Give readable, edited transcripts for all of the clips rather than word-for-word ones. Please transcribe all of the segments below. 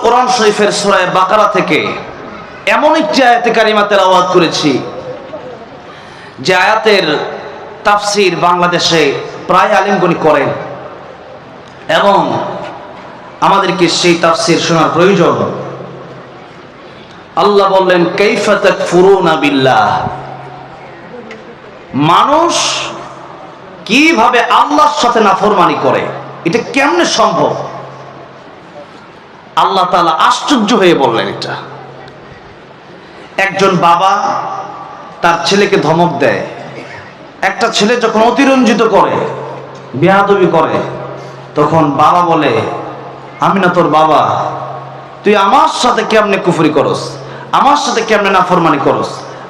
কোরআন শরীফের সূরা বাকারা থেকে এমন একটি আয়াতে কারিমা তেলাওয়াত করেছি যে আয়াতের তাফসীর বাংলাদেশে প্রায় আলেমগণ করেন এবং আমাদেরকে সেই তাফসীর শোনার প্রয়োজন। আল্লাহ বললেন, কাইফা তাকফুরুনা বিল্লাহ, মানুষ কিভাবে আল্লাহর সাথে নাফরমানি করে, এটা কেমনে সম্ভব? আল্লাহ তাআলা আশ্চর্য হয়ে বললেন এটা। একজন বাবা তার ছেলেকে ধমক দেয়। একটা ছেলে যখন অতিরঞ্জিত করে, বেয়াদবি করে, তখন বাবা বলে, আমি না তোর বাবা, তুই আমার সাথে কেমনে কুফরি করস, আমার সাথে কেমনে নাফরমানি করস,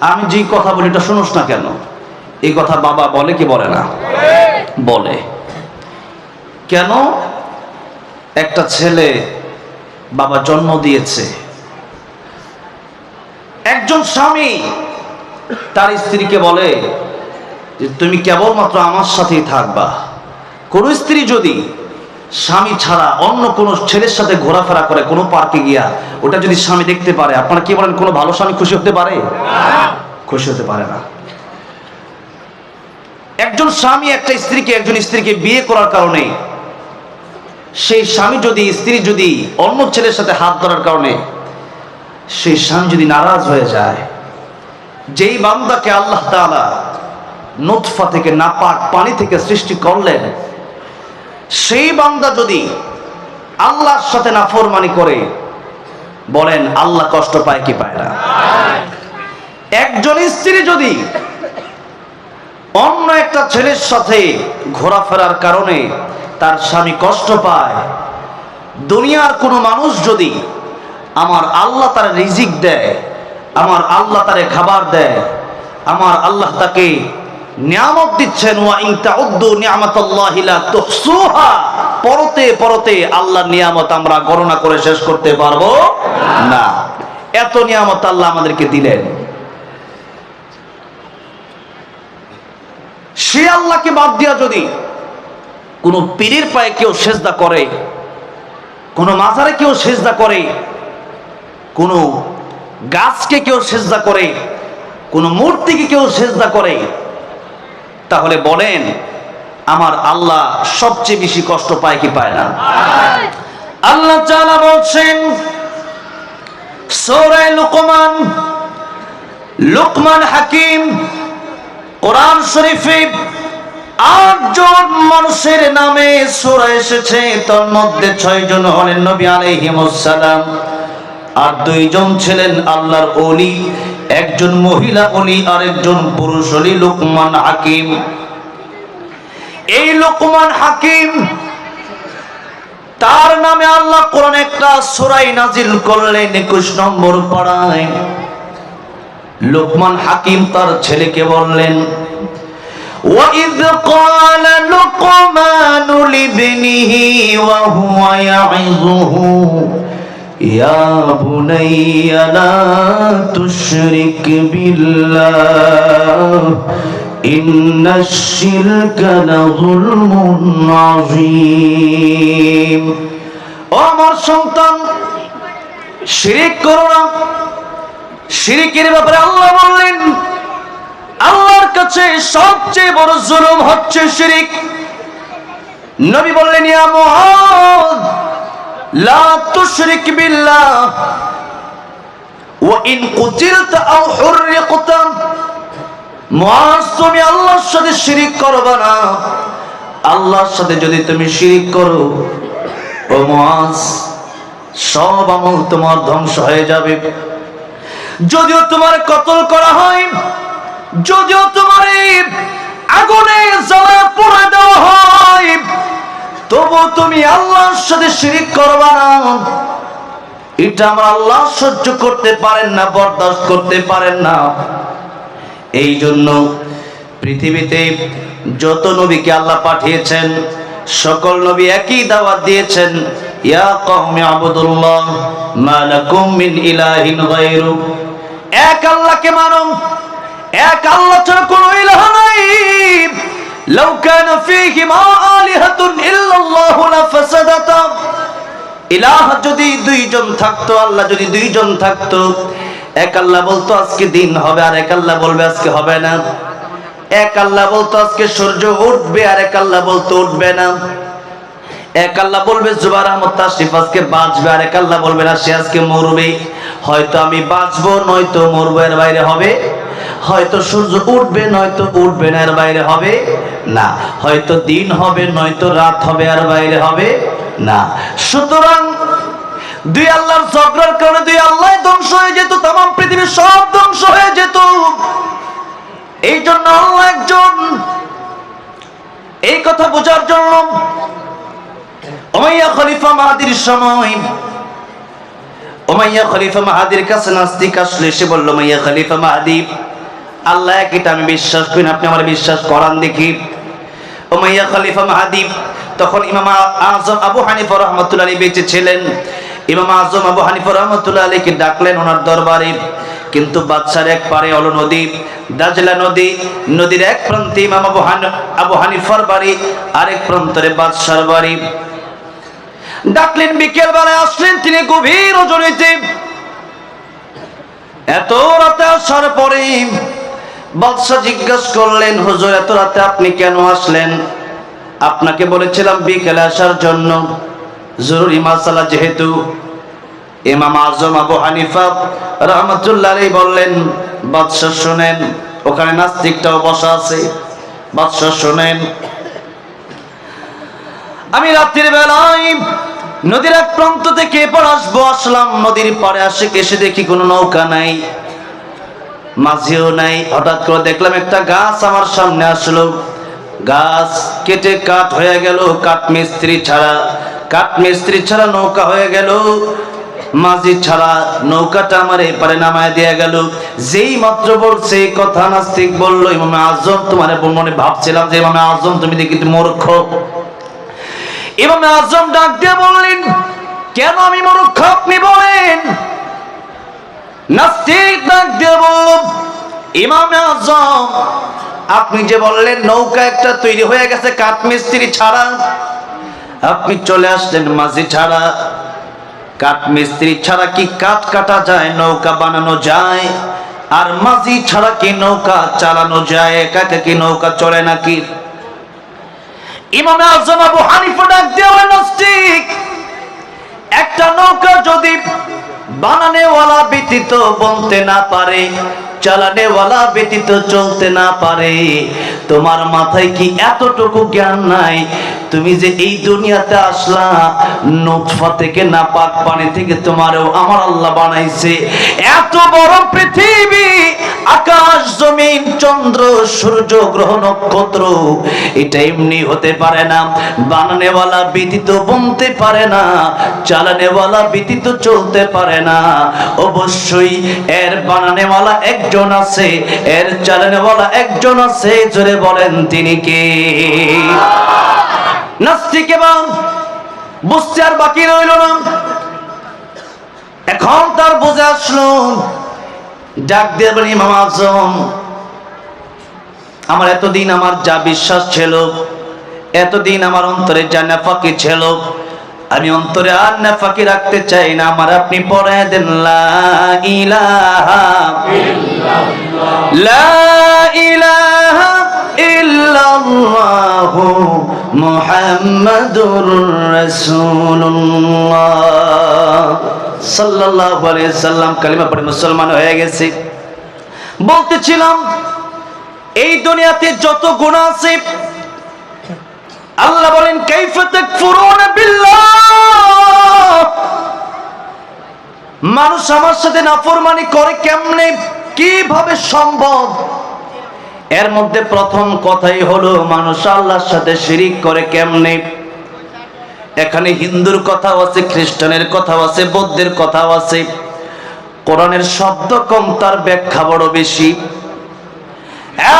আমি যেই কথা বলি এটা শুনোস না কেন? এই কথা বাবা বলে কি বলে না? বলে। কেন? একটা ছেলে বাবা জন্ম দিয়েছে। একজন স্বামী তার স্ত্রীকে বলে যে তুমি কেবলমাত্র আমার সাথেই থাকবা। কোন স্ত্রী যদি স্বামী ছাড়া অন্য কোনো ছেলের সাথে ঘোরাফেরা করে কোনো পার্কে গিয়া, ওটা যদি স্বামী দেখতে পারে, আপনারা কি বলেন কোনো ভালো স্বামী খুশি হতে পারে? খুশি হতে পারে না। একজন স্বামী একজন স্ত্রীকে বিয়ে করার কারণে, সেই স্বামী যদি স্ত্রী যদি অন্য ছেলের সাথে হাত ধরার কারণে সেই স্বামী যদি নারাজ হয়ে যায়, যেই বান্দাকে আল্লাহ তাআলা নুতফা থেকে নাপাক পানি থেকে সৃষ্টি করলেন, সেই বান্দা যদি আল্লাহর সাথে নাফরমানি করে, বলেন আল্লাহ কষ্ট পায় কি পায় না? একজন স্ত্রী যদি অন্য একটা ছেলের সাথে ঘোরাফেরার কারণে তার স্বামী কষ্ট পায়, দুনিয়ার কোনো মানুষ যদি আমার আল্লাহ তার রিজিক দেয়, আমার আল্লাহ তারে খাবার দেয়, আমার আল্লাহ তাকে নিয়ামত দিচ্ছেন, ওয়া ইন তাউদ্দু নি'মাতাল্লাহি লা তুহসুহা, পরতে পরতে আল্লাহর নিয়ামত আমরা গণনা করে শেষ করতে পারবো না। এত নিয়ামত আল্লাহ আমাদেরকে দিলেন। সে আল্লাহকে বাদ দিয়া যদি কোন পীরের পায়ে কেউ সেজদা করে, কোন মাজারে কেউ সেজদা করে, কোন গাছকে কেউ সেজদা করে, কোন মূর্তিকে কেউ সেজদা করে, তাহলে বলেন আমার আল্লাহ সবচেয়ে বেশি কষ্ট পায় কি পায় না? আল্লাহ তাআলা বলছেন সূরা লুকমান হাকিম কোরআন শরীফে 8 জন মানুষের নামে সূরা এসেছে, তার মধ্যে 6 জন হলেন নবী আলাইহিমুস সালাম, আর 2 জন ছিলেন আল্লাহর ওলি, একজন মহিলা ওলি আর একজন পুরুষ ওলি, লুকমান হাকিম। এই লুকমান হাকিম, তার নামে আল্লাহ কোরআনে একটা সূরা নাজিল করলেন 21 নম্বর পারায়। লুকমান হাকিম তার ছেলেকে বললেন, وَإِذْ قَالَ لُقْمَانُ لِابْنِهِ وَهُوَ يَعِظُهُ يَا بُنَيَّ لَا تُشْرِكْ بِاللَّهِ إِنَّ الشِّرْكَ لَظُلْمٌ عَظِيمٌ। ও আমার সন্তান, শিরক করো না। শিরকের ব্যাপারে আল্লাহ বললেন, আল্লাহর কাছে সবচেয়ে বড় জুলুম হচ্ছে শিরক। নবী বললেন, ইয়া মুআদ লা তুশরিক বিল্লাহ ওয়া ইন কুতিলতা আও হুররিকতা। মুআজ, তুমি আল্লাহর সাথে শিরক করবে না। আল্লাহর সাথে যদি তুমি শিরক করো, ও মুআজ, সব আমল তোমার ধ্বংস হয়ে যাবে। যদিও তোমার কতল করা হয়, যদিও তোমার আগুনে জ্বালা পোড়া দেওয়া হয়, তবু তুমি আল্লাহর সাথে শিরক করবে না। এটা আমার আল্লাহ সহ্য করতে পারেন না, বরদাস্ত করতে পারেন না। এই জন্য পৃথিবীতে যত নবীকে আল্লাহ পাঠিয়েছেন, সকল নবী একই দাওয়াত দিয়েছেন, ইয়া কওমি আবুদুল্লাহ মা লাকুম মিন ইলাহিন গায়রু, এক আল্লাহকে মানো, এক আল্লাহ ছাড়া কোনো ইলাহ নাই। লাউ কানা ফীহিমা আলিহাতুন ইল্লাল্লাহু লাফাসাদাতা, ইলাহ যদি দুইজন থাকতো, আল্লাহ যদি দুইজন থাকতো, এক আল্লাহ বলতো আজকে দিন হবে, আর এক আল্লাহ বলবে আজকে হবে না। এক আল্লাহ বলতো আজকে সূর্য উঠবে, আর এক আল্লাহ বলতো উঠবে না। এক আল্লাহ বলবে জুবাইর আহমদ তাশরিফ আজকে বাঁচবে, আর এক আল্লাহ বলবে না সে আজকে মরবে। হয়তো আমি বাঁচবো নয়তো মরবো, এর বাইরে হবে। হয়তো সূর্য উঠবে নয়তো উঠবে না, এর বাইরে হবে না। হয়তো দিন হবে নয়তো রাত হবে, এর বাইরে হবে না। সুতরাং দুই আল্লাহর ঝগড়ার কারণে দুই আল্লাহ ধ্বংস হয়ে যেত, তাম পৃথিবীর সব ধ্বংস হয়ে যেত। এই জন্য আল্লাহ একজন। এই কথা বোঝার জন্য উমাইয়া খলিফা মাহাদির সময় উমাইয়া খলিফা মাহাদির কাছে নাস্তিক আসলে এসে বলল, উমাইয়া খলিফা মাহাদি, আল্লাহ এক, এটা আমি বিশ্বাস করি না, আপনি আমার বিশ্বাস করান দেখি। উমাইয়া খলিফা মাহাদি তখন ইমাম আজম আবু হানিফা রাহমাতুল্লাহ আলাইহি বেঁচে ছিলেন। ইমাম আজম আবু হানিফা রাহমাতুল্লাহ আলাইহিকে ডাকলেন ওনার দরবারে। কিন্তু বাদশার এক পারে হলো নদী, দাজলা নদী। নদীর এক প্রান্তে ইমাম আবু হানিফার বাড়ি, আরেক প্রান্তরে বাদশার বাড়ি। ডাকলেন, বিকেল বেলায় আসলেন তিনি গভীর রজনীতে। এত রাতে আসার পরে বাদশা জিজ্ঞাসা করলেন, হুজুর এত রাতে আপনি কেন আসলেন? আপনাকে বলেছিলাম বিকেলে আসার জন্য, জরুরি মাসালা যেহেতু। ইমাম আজম আবু হানিফা রাহমাতুল্লাহ আলাইহি বললেন, বাদশা শুনেন, ওখানে নাস্তিকটাও বসা আছে। বাদশা শুনেন, আমি রাত্রির বেলায় নদীর এক প্রান্ত থেকে এপার আসবো, আসলাম নদীর পাড়ে এসে দেখি কোনো নৌকা নাই, মাঝিও নাই। হঠাৎ করে দেখলাম একটা গাছ আমার সামনে আসলো। গাছ কেটে কাঠ হয়ে গেল, কাঠ মিস্ত্রি ছাড়া নৌকা হয়ে গেল, মাঝি ছাড়া নৌকাটা আমার এপারে নামায় দিয়ে গেল। যেই মাত্র বলছে এই কথা, নাস্তিক বলল, ইমাম আজম, তোমার মনে ভাবছিলাম যে ইমাম আজম তুমি দেখি মূর্খ। ইমাম আজম ডাক দিয়ে বললেন, কেন আমি মূর্খ আপনি বলেন? নাস্তিক ডাক দিয়ে বলল, ইমাম আজম, আপনি যে বললেন নৌকা একটা তৈরি হয়ে গেছে কাঠ মিস্ত্রি ছাড়া, আপনি চলে আসলেন মাঝি ছাড়া। কাঠ মিস্ত্রি ছাড়া কি কাঠ কাটা যায়, নৌকা বানানো যায়? আর মাঝি ছাড়া কি নৌকা চালানো যায়? একা একা কি নৌকা চলে নাকি? ইমাম আজম আবু হানিফা ডাক দিয়ে বলেন, নাস্তিক, একটা নৌকা যদি বানানেওয়ালা ব্যতীত বলতে না পারে, চালানেওয়ালা ব্যতীত চলতে না পারে, তোমার মাথায় কি এতটুকু জ্ঞান নাই? তুমি যে এই দুনিয়াতে আসলা, নুতফা থেকে নাপাক পানি থেকে তোমারও আমার আল্লাহ বানাইছে। এত বড় পৃথিবী, আকাশ জমিন চন্দ্র সূর্য গ্রহ নক্ষত্র, এটা এমনি হতে পারে না। বানানেওয়ালা ব্যতীত বলতে পারে না, চালানেওয়ালা ব্যতীত চলতে পারে না। অবশ্যই এর বানানেওয়ালা একজন আছে, এর চালানেওয়ালা একজন আছে। জোরে বলেন তিনি কে? নাস্তিক এবং বুঝতে আর বাকি রইল না। এখন তার বুঝে আসলো, ডাক দিয়ে বলি, ইমাম আজম, আমার এতদিন আমার যা বিশ্বাস ছিল, এতদিন আমার অন্তরে যা নাফাকি ছিল, আমি অন্তরে আর নাফাকি রাখতে চাই না। আমার আপনি পড়ায় দেন, লা ইলাহা ইল্লাল্লাহ, লা ইলাহা ইল্লাল্লাহু মুহাম্মাদুর রাসূলুল্লাহ সাল্লাল্লাহু আলাইহি সাল্লাম কালিমা পড়ে মুসলমান হয়ে গেছে। বলতেছিলাম, এই দুনিয়াতে যত গুনাহ আছে, আল্লাহ বলেন, কাইফা তাকফুরুনা বিল্লাহ, মানুষ আমার সাথে নাফরমানি করে কেমনে, কিভাবে সম্ভব? এর মধ্যে প্রথম কথাই হলো, মানুষ আল্লাহর সাথে শিরিক করে কেমনে। এখানে হিন্দুর কথাও আছে, খ্রিস্টানের কথাও আছে, বৌদ্ধের কথাও আছে। কোরআনের শব্দ কম, তার ব্যাখ্যা বড় বেশি।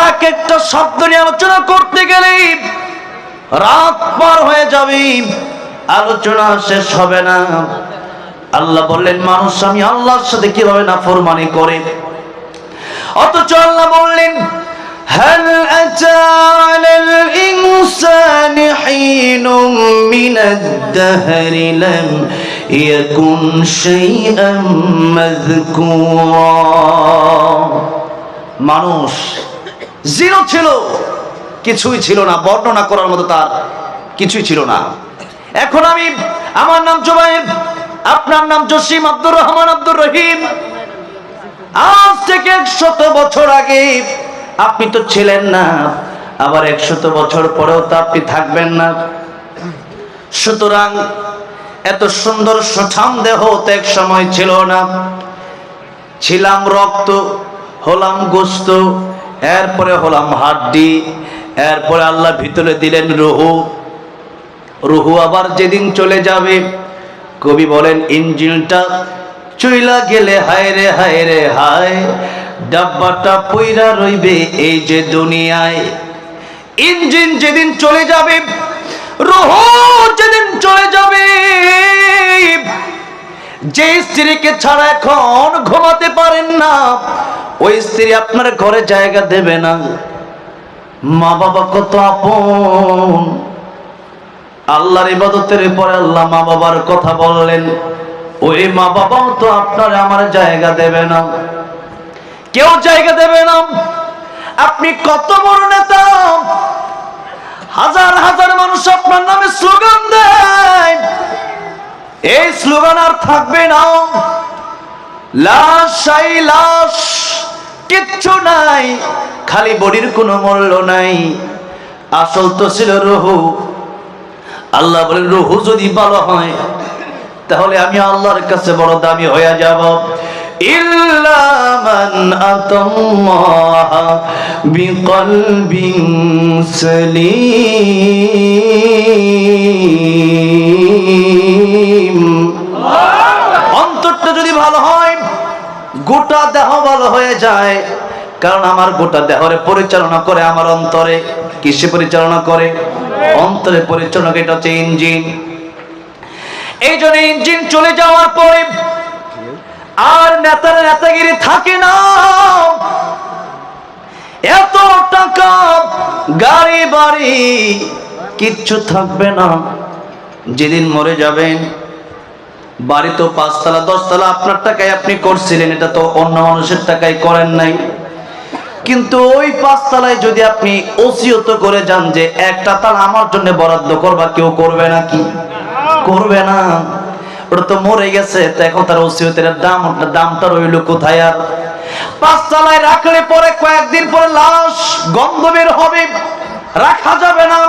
এক একটা শব্দ নিয়ে আলোচনা করতে গেলে রাত পার হয়ে যাবে, আলোচনা শেষ হবে না। আল্লাহ বললেন, মানুষ আমি আল্লাহর সাথে কিভাবে নাফরমানি করে। অথচ আল্লাহ বললেন, هل أتى على الإنسان حين من الدهر لم يكن شيئا مذكورا মানুষ জিরো ছিল, কিছুই ছিল না, বর্ণনা করার মতো তার কিছুই ছিল না। এখন আমার নাম জুবাইর, আপনার নাম জসিম, আব্দুর রহমান, আব্দুর রহিম। আজ থেকে 100 বছর আগে আপনি তো ছিলেন না, আবার 100 বছর পরেও তো আপনি থাকবেন না। সুতরাং এত সুন্দর সুঠাম দেহ তো এক সময় ছিল না। ছিলাম রক্ত, হলাম গোস্ত, এরপরে হলাম হাড্ডি, এরপরে আল্লাহ ভিতরে দিলেন রুহু। রুহু আবার যেদিন চলে যাবে, কবি বলেন ইঞ্জিনটা চইলা গেলে হায় রে হায় রে হায়, ডাব্বাটা পইরা রইবে এই যে দুনিয়ায়। ইঞ্জিন যেদিন চলে যাবে, রুহু যেদিন চলে যাবে, যে স্ত্রীকে ছাড়া এখন ঘুমাতে পারেন না, ওই স্ত্রী আপনার ঘরে জায়গা দেবে না। মা বাবা কত আপন, আল্লাহর ইবাদতের পরে আল্লাহ মা বাবার কথা বললেন, ওই মা বাবাও তো আপনার আমার জায়গা দেবে না, কেউ জায়গা দেবে না। আপনি কত বড় নেতা, হাজার হাজার মানুষ আপনার নামে স্লোগান দেয়, এই স্লোগান আর থাকবে না। লাশ আই লাশ, কিচ্ছু নাই, খালি বডির কোনো মূল্য নাই। আসল তো ছিল রুহু। আল্লাহ বলেন রুহু যদি ভালো হয় তাহলে আমি আল্লাহর কাছে বড় দামি হয়ে যাব। ইল্লা মান আতাল্লাহ বিকলবিন সালিম। অন্তরটা যদি ভালো হয়, গোটা দেহ ভালো হয়ে যায়। কারণ আমার গোটা দেহরে পরিচালনা করে আমার অন্তরে। কিসে পরিচালনা করে? অন্তরে পরিচালনা। এটা হচ্ছে ইঞ্জিন। এই জন্য ইঞ্জিন চলে যাওয়ার পরে আর নেতার নেতাগিরি থাকে না। এত টাকা, গাড়ি বাড়ি কিচ্ছু থাকবে না। যেদিন মরে যাবেন, বাড়ি তো 5 তলা 10 তলা আপনার টাকায় আপনি করছিলেন, এটা তো অন্য মানুষের টাকায় করেন নাই। কিন্তু ওই 5 তলায় যদি আপনি ওসিয়ত করে যান যে একটা তালা আমার জন্য বরাদ্দ করবা, কেউ করবে নাকি? করবে না। ওটা তো মরে গেছে, তো এখন তার ওসিয়তের দামটা রইল কোথায়? আর 5 তলায় রাখলে পরে কয়েকদিন পরে লাশ গন্ধ বের হবে, রাখা যাবে না।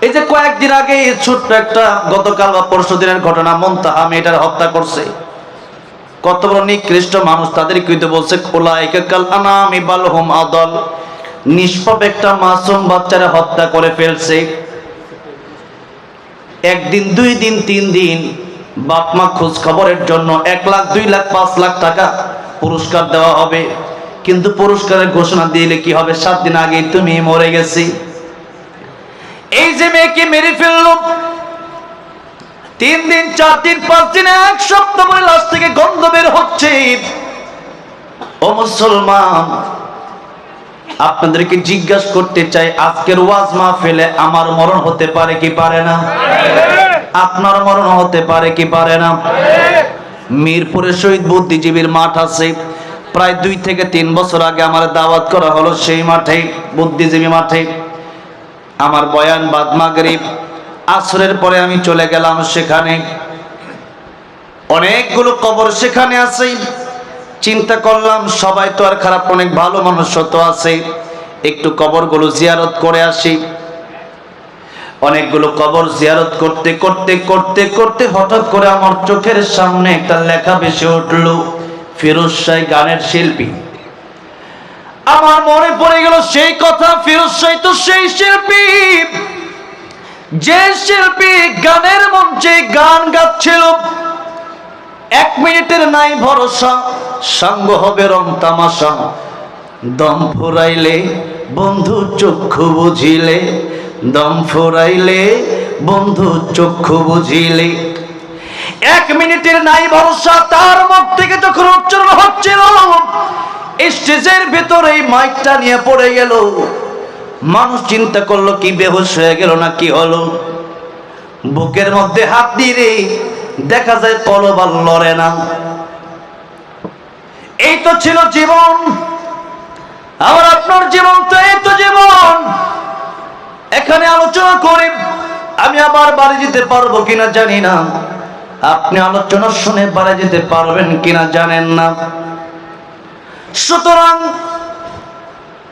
এই যে কয়েকদিন আগে ছোট্ট একটা, গতকাল বা পরশু দিনের ঘটনা, মুনতাহা মেয়েটার হত্যা করছে। কত বড় নিকৃষ্ট মানুষ, তাদের কিন্তু বলছে খোলাইকা কাল আনামি বাল হুম আদল। নিষ্পাপ একটা মাসুম বাচ্চারা হত্যা করে ফেলছে। 1 দিন 2 দিন 3 দিন বাপ মা খোঁজ খবরের জন্য 1 লাখ 2 লাখ 5 লাখ টাকা পুরস্কার দেওয়া হবে। কিন্তু পুরস্কারের ঘোষণা দিলে কি হবে? 7 দিন আগে তুমি মরে গেছি। এই যে মেয়েকে মেরে ফেলল, 3 দিন 4 দিন 5 দিন 1 সপ্তাহ পরে লাশ থেকে গন্ধ বের হচ্ছে। ও মুসলমান, আপনাদেরকে জিজ্ঞাসা করতে চাই, আজকের ওয়াজ মাহফিলে আমার মরণ হতে পারে কি পারে না? আপনার মরণ হতে পারে কি পারে না? মিরপুরে শহীদ বুদ্ধিজীবীর মাঠ আছে। প্রায় 2 থেকে 3 বছর আগে আমার দাওয়াত করা হলো সেই মাঠে, বুদ্ধিজীবী মাঠে। আমার বয়ান বাদ মাগরিব, আসরের পরে আমি চলে গেলাম সেখানে। অনেকগুলো কবর সেখানে আছে। চিন্তা করলাম সবাই তো আর খারাপ, অনেক ভালো মানুষ তো আছে, একটু কবরগুলো জিয়ারত করে আসি। অনেকগুলো কবর জিয়ারত করতে করতে করতে করতে হঠাৎ করে আমার চোখের সামনে একটা লেখা ভেসে উঠল, ফিরোজ শাহ গানের শিল্পী। আমার মনে পড়ে গেল সেই কথা, ফিরোজ শাহ তো সেই শিল্পী, যে শিল্পী গানের মঞ্চে গান গাচ্ছিল। 1 মিনিটের নাই ভরসা, সঙ্গ হবে রং তামাশা। দম ফুরাইলে বন্ধু চক্ষু বুঝিলে, দম ফুরাইলে বন্ধু চক্ষু বুঝিলে। 1 মিনিটের নাই ভরসা, তার মুখ থেকে যখন উচ্চারণ হচ্ছিল, স্টেজের ভেতরে মাইকটা নিয়ে পড়ে গেল। মানুষ চিন্তা করলো কি বেহুশ হয়ে গেল না কি হলো। বুকের মধ্যে হাত দিয়ে দেখা যায় কলব আর লড়ে না। এই তো ছিল জীবন, আমার আপনার জীবন তো এই তো জীবন। এখানে আলোচনা করে আমি আবার বাড়ি যেতে পারবো কিনা জানি না, আপনি আলোচনা শুনে বাড়ি যেতে পারবেন কিনা জানেন না। সুতরাং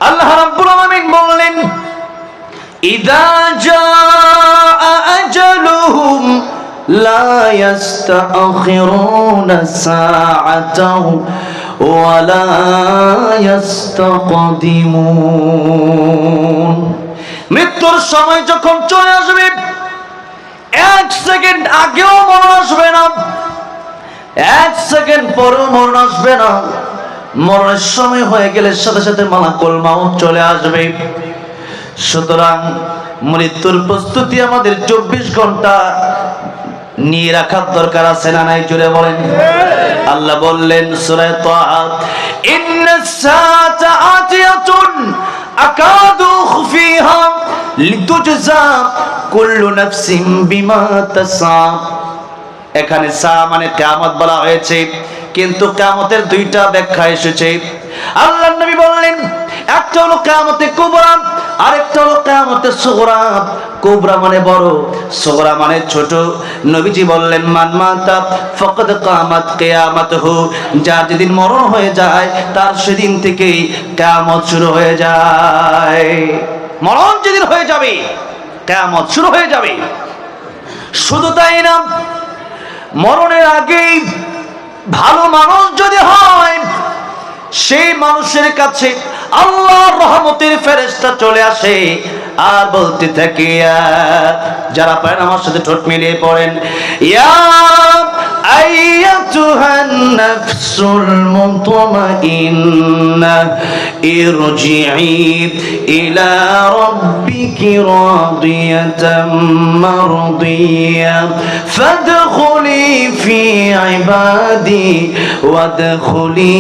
আল্লাহ রাব্বুল আলামিন বললেন, ইযা জাআ আজালুহুম লা ইস্তাখিরুনা সাআতাও ওয়া লা ইস্তাকদিমুন। মৃত্যুর সময় যখন চলে আসবে, এক সেকেন্ড আগেও মরণ আসবে না, এক সেকেন্ড পরেও মরণ আসবে না। মরণের সময় হয়ে গেলে সাথে সাথে মালাকুল মাউত চলে আসবে। সুতরাং মৃত্যুর প্রস্তুতি আমাদের 24 ঘন্টা নিয়ে রাখার দরকার আছে না নাই? জোরে বলেন। আল্লাহ বললেন সূরা তাহা, ইন্নাস সাআতা আতিয়াতুন আকাদু খুফিহা লিতুজজা কুল্লু নাফসিন বিমা তাসা। এখানে সা মানে কিয়ামত বলা হয়েছে, কিন্তু কিয়ামতের দুইটা ব্যাখ্যা এসেছে। আল্লাহর নবী বললেন, একটা হলো কিয়ামতে কুবরা, আরেকটা হলো কিয়ামতে সুগরা। কুবরা মানে বড়, সুগরা মানে ছোট। নবীজি বললেন, মান মাতা ফাকাদ কামাত কিয়ামাতুহু, যার যেদিন মরণ হয়ে যায় তার সেদিন থেকেই কিয়ামত শুরু হয়ে যায়। মরণ যেদিন হয়ে যাবে কিয়ামত শুরু হয়ে যাবে। শুধু তাই না, মরণের আগেই ভালো মানুষ যদি হয়, সেই মানুষের কাছে আল্লাহর রহমতের ফেরেশতা চলে আসে আর বলতে থাকে, যারা পারেন আমার সাথে ঠোঁট মিলিয়ে পড়েন, ইয়া আইয়াতুহান নাফসুল মুতমাইন্না ইরজিই ইলা রাব্বিকি রাদিয়াতাম মারদিয়া ফাদখুলি ফি ইবাদি ওয়াদখুলি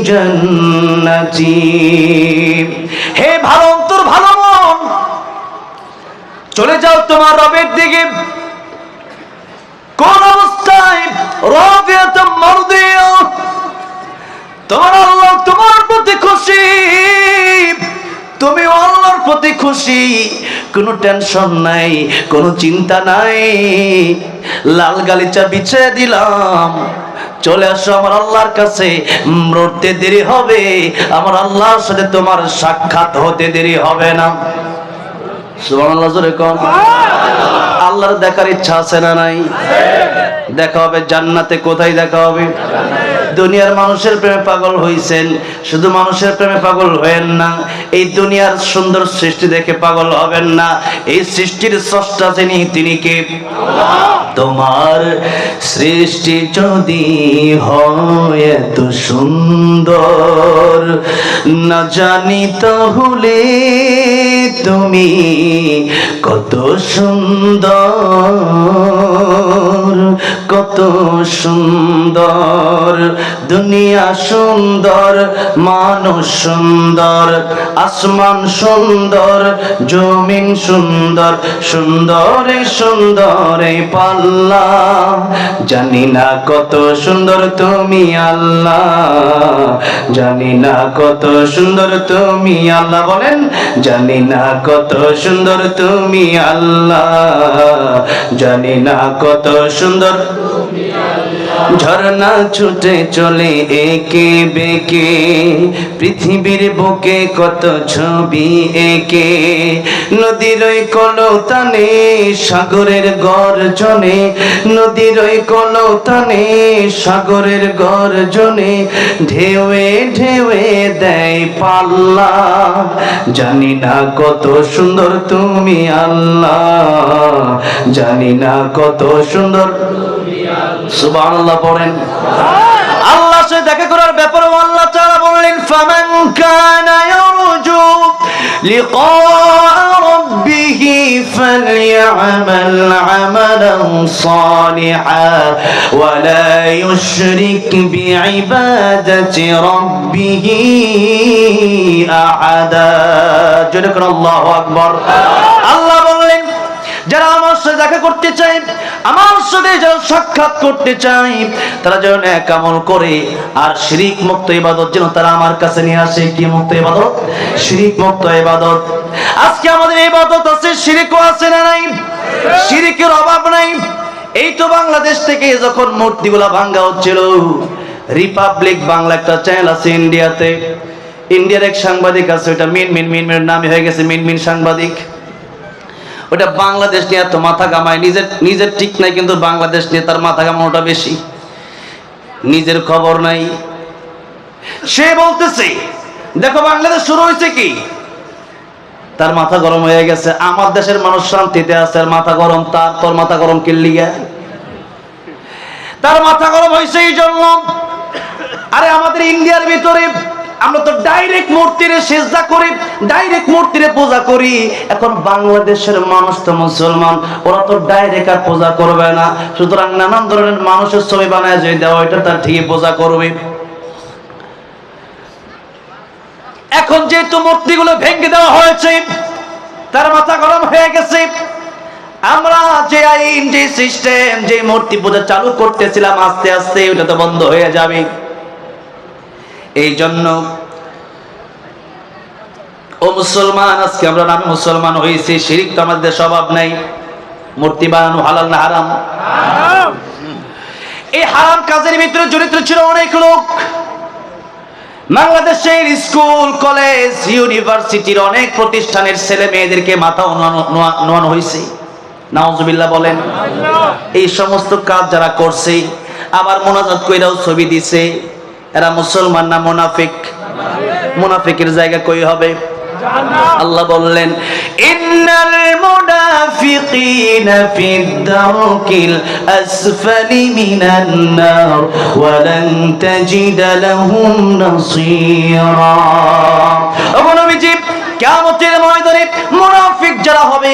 জান্নাতি। হে ভালো অন্তর, ভালো মন, চলে যাও তোমার রবের দিকে। কোন অবস্থায়? রাদিয়াতাম মারদিয়া, তোমার আল্লাহ তোমার প্রতি খুশি, তুমি আল্লাহর প্রতি খুশি, কোনো টেনশন নাই, কোনো চিন্তা নাই। লাল গালিচা বিছিয়ে দিলাম, চলে আসো আমার আল্লাহর কাছে। মরতে দেরি হবে, আমার আল্লাহর সাথে তোমার সাক্ষাৎ হতে দেরি হবে না। সুবহানাল্লাহ, জোরে কোন। আল্লাহর দেখার ইচ্ছা আছে না নাই? দেখা হবে জান্নাতে। কোথায় দেখা হবে? দুনিয়ার মানুষের প্রেমে পাগল হইছেন, শুধু মানুষের প্রেমে পাগল হয়েন না। এই দুনিয়ার সুন্দর সৃষ্টি দেখে পাগল হবেন না। এই সৃষ্টির স্রষ্টা যিনি, তিনি কে? তোমার সৃষ্টি যদি হয় এত সুন্দর, না জানি তাহলে তুমি কত সুন্দর, কত সুন্দর। দুনিয়া সুন্দর, মানুষ সুন্দর, আসমান সুন্দর, জমিন সুন্দর, সুন্দরে সুন্দরে পাল্লা। জানি না কত সুন্দর তুমি আল্লাহ, জানি না কত সুন্দর তুমি আল্লাহ। বলেন, জানি না কত সুন্দর তুমি আল্লাহ, জানি না কত সুন্দর। ঝর্ণা ছুটে চলে একে বেঁকে, পৃথিবীর বুকে কত ছবি একে। নদীর ওই কলতানে, সাগরের গর্জনে, নদীর ওই কলতানে, সাগরের গর্জনে, ঢেউয়ে ঢেউয়ে দেয় পাল্লা। জানি না কত সুন্দর তুমি আল্লাহ, জানি না কত সুন্দর। সুবহানাল্লাহ পড়েন। আল্লাহ সাথে দেখা করার ব্যাপারে আল্লাহ তাআলা বললেন, ফামান কানা ইয়ারজু লিকা রাব্বিহি ফালইআমাল আমালান সালিহান ওয়া লা ইউশরিক বিইবাদাতি রাব্বিহি আহাদা। জোরে করে আল্লাহু আকবার। আল্লাহ বললেন, যারা আমার সাথে দেখা করতে চায় আমার সাথে যারা সাক্ষাৎ করতে চাই তারা যেন নেক আমল করে আর শিরিক মুক্ত ইবাদত যেন তারা আমার কাছে নিয়ে আসে। কি মুক্ত ইবাদত? শিরিক মুক্ত ইবাদত। আজকে আমাদের ইবাদত আছে, শিরিকও আছে না নাই? শিরিকের অভাব নাই। এই তো বাংলাদেশ থেকে যখন মূর্তিগুলা ভাঙ্গা হচ্ছিল, রিপাবলিক বাংলা একটা চ্যানেল আছে ইন্ডিয়াতে, ইন্ডিয়ার এক সাংবাদিক আছে, ওটা মিন নামে হয়ে গেছে মিন সাংবাদিক। ওটা বাংলাদেশ নিয়ে এত মাথা কামায়, নিজের ঠিক নাই, কিন্তু বাংলাদেশ নিয়ে তার মাথা কামানোটা বেশি, নিজের খবর নাই। সে বলতেছে দেখো বাংলাদেশ শুরু হয়েছে কি, তার মাথা গরম হয়ে গেছে। আমার দেশের মানুষ শান্তিতে আছে, আর মাথা গরম তার। তোর মাথা গরম কিল্লিগা? তার মাথা গরম হয়েছে এই জন্য। আরে আমাদের ইন্ডিয়ার ভিতরে আমরা তো ডাইরেক্ট মূর্তিরে সিজদা করি, ডাইরেক্ট মূর্তিরে পূজা করি। এখন বাংলাদেশের মানুষ তো মুসলমান, ওরা তো ডাইরেক্ট আর পূজা করবে না, সুতরাং নানান ধরনের মানুষের ছবি বানায় যে দেওয়া, এটা তার ঠিকই পূজা করবে। এখন যেহেতু মূর্তিগুলো ভেঙে দেওয়া হয়েছে, তার মাথা গরম হয়ে গেছে। আমরা যে আইন, যে সিস্টেম, যে মূর্তি পূজা চালু করতেছিলাম, আস্তে আস্তে ওটা তো বন্ধ হয়ে যাবে। এই জন্য ও মুসলমান, আজকে আমরা নামে মুসলমান হয়েছি, শিরিক তো আমাদের স্বভাব নাই। মূর্তি বানানো হালাল না হারাম? এই হারাম কাজের ভিতরে জড়িত ছিল অনেক লোক। বাংলাদেশের স্কুল, কলেজ, ইউনিভার্সিটির অনেক প্রতিষ্ঠানের ছেলে মেয়েদেরকে মাথা নোয়ানো হয়েছে। নাউজুবিল্লাহ বলেন। এই সমস্ত কাজ যারা করছে, আবার মোনাজাত কইরাও ছবি দিছে, এরা মুসলমান না মুনাফিক? মুনাফিকের জায়গা কই হবে? আল্লাহ বললেন ইন্নাল মুনাফিকিনা ফিদ দারকিল আসফালি মিনান নার ওয়া লান তাজিদা লাহুম নাসীরা। ও নবীজি, কিয়ামতের ময়দানে মুনাফিক যারা হবে,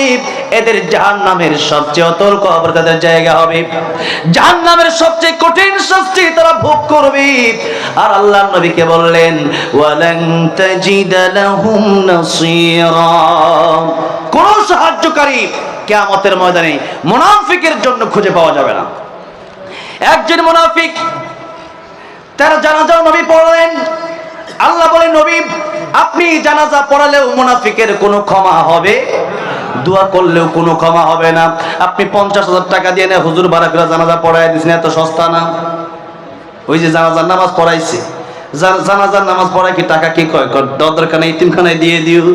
এদের জাহান্নামের সবচেয়ে অতল কবর তাদের জায়গা হবে। জাহান্নামের সবচেয়ে কঠিন শাস্তি তারা ভোগ করবে। আর আল্লাহর নবীকে বললেন ওয়ালান তাজিদা লাহুম নাসীরা, কোন সাহায্যকারী কিয়ামতের ময়দানে মুনাফিকের জন্য খুঁজে পাওয়া যাবে না। একজন মুনাফিক, তার জানাজা নবী পড়লেন। আল্লাহ বলেন নবী, আপনি জানাজা পড়ালেও মুনাফিকের কোনো ক্ষমা হবে? দোয়া করলেও কোনো ক্ষমা হবে না। আপনি 50,000 টাকা দিয়ে না হুজুর ভাড়া করে জানাজা পড়াই দিয়েছেন, এত সস্তা না? ওই যে জানাজার নামাজ পড়াইছে, জানাজার নামাজ পড়ায় কি টাকা কি কয়, দরকার নেই, ইতিমখানায় দিয়ে দিও।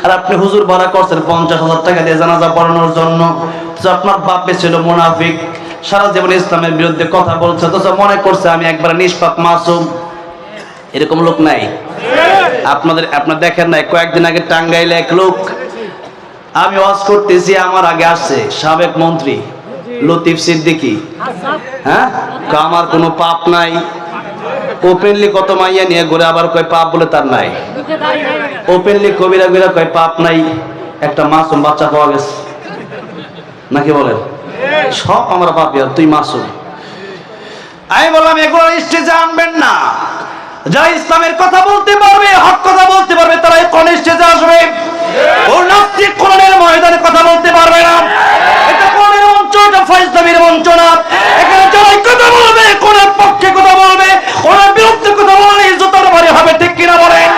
আর আপনি হুজুর ভাড়া করছেন 50,000 টাকা দিয়ে জানাজা পড়ানোর জন্য। তো আপনার বাপে ছিল মুনাফিক, সারা জীবন ইসলামের বিরুদ্ধে কথা বলছে, তো মনে করছে আমি একবার নিষ্পাপ মাসুম। এরকম লোক নাই? আপনার দেখেন নাই, কয়েকদিন আগে টাঙ্গাইলে এক লোক, আমি ওয়াজ করতেছি, আমার আগে আসছে সাবেক মন্ত্রী লতিফ সিদ্দিকী। হ্যাঁ, আমার কোনো পাপ নাই। ওপেনলি কত মাইয়া নিয়ে ঘুরে, আবার কয় পাপ বলে তার নাই। ওপেনলি কবিরা গিরা কয় পাপ নাই, একটা মাসুম বাচ্চা পাওয়া গেছে নাকি বলেন? সব আমরা পাপি, আর তুই মাসুম। আমি বললাম এগুলো স্টেজে আনবেন না। যারা ইসলামের কথা বলতে পারবে, হক কথা বলতে পারবে, তারা কোন স্টেজে আসবে? ওর নাস্তিক কোরআনের ময়দানে কথা বলতে পারবে না। এটা কোরআনের মঞ্চ, এটা ফাইজলামির মঞ্চ না। এখানে যারা কথা বলবে, কোরআনের পক্ষে কথা বলবে, কোরআনের বিরুদ্ধে কথা বললে ইজ্জতের বাড়ি হবে, ঠিক কিনা বলেন?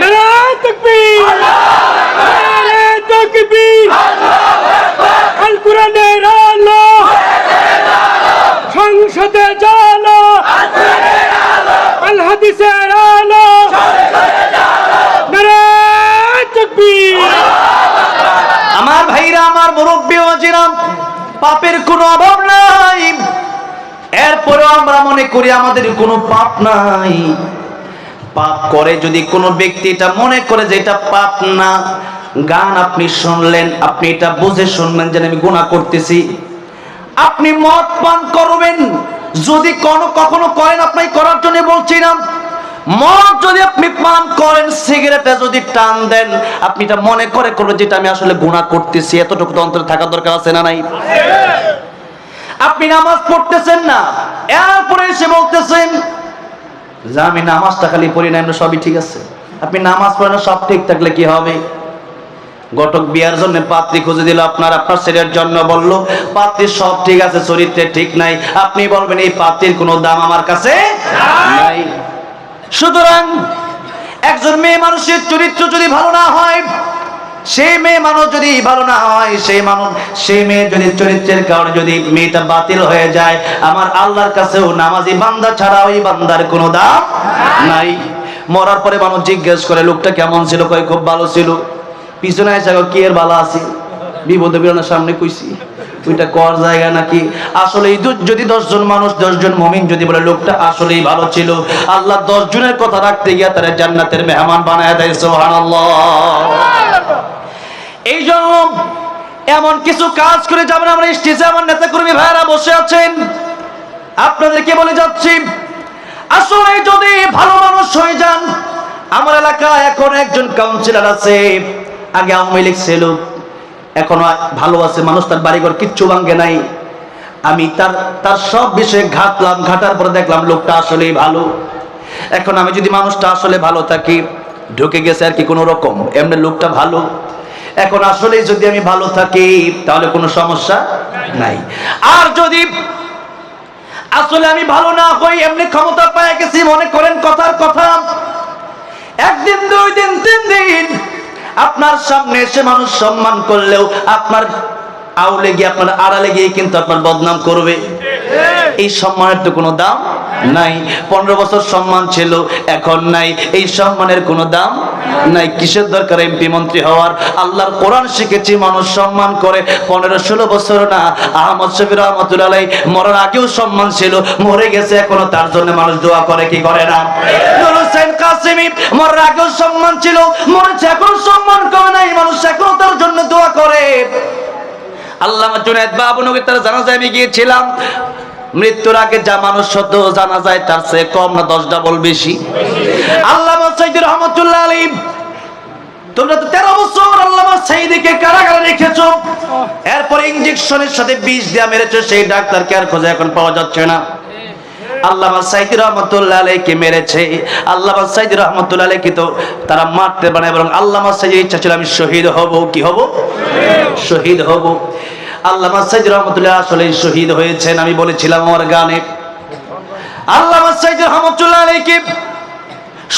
নারায়ে তাকবীর, নারায়ে তাকবীর। আল কোরআনের আলো সংসদে জালো, আল হাদিসের আলো নারায়ে তাকবীর। আমার ভাইরা, আমার মুরব্বী ওয়াজিরা, পাপের কোনো অভাব নাই। এরপরেও আমরা মনে করি আমাদের কোনো পাপ নাই। পাপ করে যদি কোনো ব্যক্তি এটা মনে করে যে এটা পাপ না, গান আপনি শুনলেন, আপনি এটা বুঝে শুনবেন যে আমি গুনাহ করতেছি। আপনি মদ পান করবেন, যদি কখনো করেন, আপনাকে করার জন্য বলছি না। মদ যদি আপনি পান করেন, সিগারেটে যদি টান দেন, আপনি এটা মনে করবেন যেটা আমি আসলে গুনাহ করতেছি। এতটুকু তো অন্তরে থাকার দরকার আছে না নাই? আপনি নামাজ পড়তেছেন না, এরপরে এসে বলতেছেন যে আমি নামাজটা খালি পড়ি না, সবই ঠিক আছে। আপনি নামাজ পড়েন, সব ঠিক থাকলে কি হবে? ঘটক বিয়ার জন্য পাত্রী খুঁজে দিল, আপনার ছেলের জন্য বলল, পাত্রীর সব ঠিক আছে, চরিত্রে ঠিক নাই। আপনি বলবেন এই পাত্রীর কোনো দাম আমার কাছে নাই। সুতরাং একজন মেয়ে মানুষের চরিত্র যদি ভালো না হয়, সেই মেয়ে মানুষ যদি ভালো না হয়, সেই মেয়ে যদি চরিত্রের কারণে যদি মেয়েটা বাতিল হয়ে যায়, আমার আল্লাহর কাছেও নামাজি বান্দা ছাড়া ওই বান্দার কোনো দাম নাই। মরার পরে মানুষ জিজ্ঞেস করে লোকটা কেমন ছিল, কয় খুব ভালো ছিল। পিছনে এসে কি এর ভালো আছে, বিপদে বিরানোর সামনে কইছি ওইটা কর জায়গা নাকি। আসলে যদি 10 জন মানুষ, 10 জন মুমিন যদি বলে লোকটা আসলেই ভালো ছিল, আল্লাহ 10 জনের কথা রাখতে গিয়ে তারা জান্নাতের মেহমান বানায় দেয়। সুবহানাল্লাহ। এই জন্য এমন কিছু কাজ করে যাবেন। আমরা স্টেজে আমার নেতা কর্মী ভাইরা বসে আছেন, আপনাদেরকে বলে যাচ্ছি, আসলে যদি ভালো মানুষ হয়ে যান। আমার এলাকায় এখন একজন কাউন্সিলর আছে, আগে আওয়ামী লীগ ছিল, এখনো ভালো আছে মানুষ, তার বাড়িঘর কিচ্ছু ভাঙ্গে নাই। আমি তার সব বিষয়ে ঘাটলাম, ঘাটার পরে দেখলাম লোকটা আসলেই ভালো। এখন আমি যদি মানুষটা আসলে ভালো থাকি, ঢুকে গেছে আর কি কোনো রকম, এমনি লোকটা ভালো, এখন আসলে যদি আমি ভালো থাকি তাহলে কোনো সমস্যা নাই। আর যদি আসলে আমি ভালো না হই, এমনি ক্ষমতা পেয়ে গেছি, মনে করেন কথার কথা, 1 দিন 2 দিন 3 দিন আপনার সামনে এসে মানুষ সম্মান করলেও আপনার আউলে গিয়ে, আপনার আড়ালে গিয়ে কিন্তু আপনার বদনাম করবে। এই সম্মানের তো কোনো দাম নাই। 15 বছর সম্মান ছিল, এখন নাই। এই সম্মানের কোনো দাম নাই। কিসের দরকার এমপি মন্ত্রী হওয়ার? আল্লাহর কোরআন শিখেছি মানুষ সম্মান করে 15-16 বছর না। আহমদ শফি রহমাতুল্লাহ আলাইহি মরার আগেও সম্মান ছিল, মরে গেছে এখনো তার জন্য মানুষ দোয়া করে কি করে না? নুর হোসেন কাসেমি মরার আগেও সম্মান ছিল, মরেছে এখনো সম্মান করে নাই, মানুষ এখনো তার জন্য দোয়া করে। আল্লামা জুনায়েদ বাবুনগরীর তার জানাজায় আমি গিয়েছিলাম, মৃত্যুর আগে যা মানুষ হতো জানাজায় তার চেয়ে কম না 10 ডাবল বেশি। আল্লামা সাইয়্যিদ রহমাতুল্লাহ আলাইহি, তোমরা তো 13 বছর আল্লামা সাইয়্যিদকে কারাগারে রেখেছো, এরপর ইনজেকশনের সাথে বিষ দিয়ে মেরেছো, সেই ডাক্তারকে আর খোঁজে এখন পাওয়া যাচ্ছে না। আল্লামা সাইয়্যিদ রহমাতুল্লাহ আলাইহিকে মেরেছে। আল্লামা সাইয়্যিদ রহমাতুল্লাহ আলাইহিকে তো তারা মারতে পারে, বরং আল্লামা সাইয়্যিদের ইচ্ছা ছিল আমি শহীদ হব। কি হব? শহীদ হব। আল্লামা সাইয়্যিদ রহমাতুল্লাহ আসলে শহীদ হয়েছেন। আমি বলেছিলাম আমার গানে, আল্লামা সাইয়্যিদ রহমাতুল্লাহ আলাইহিকে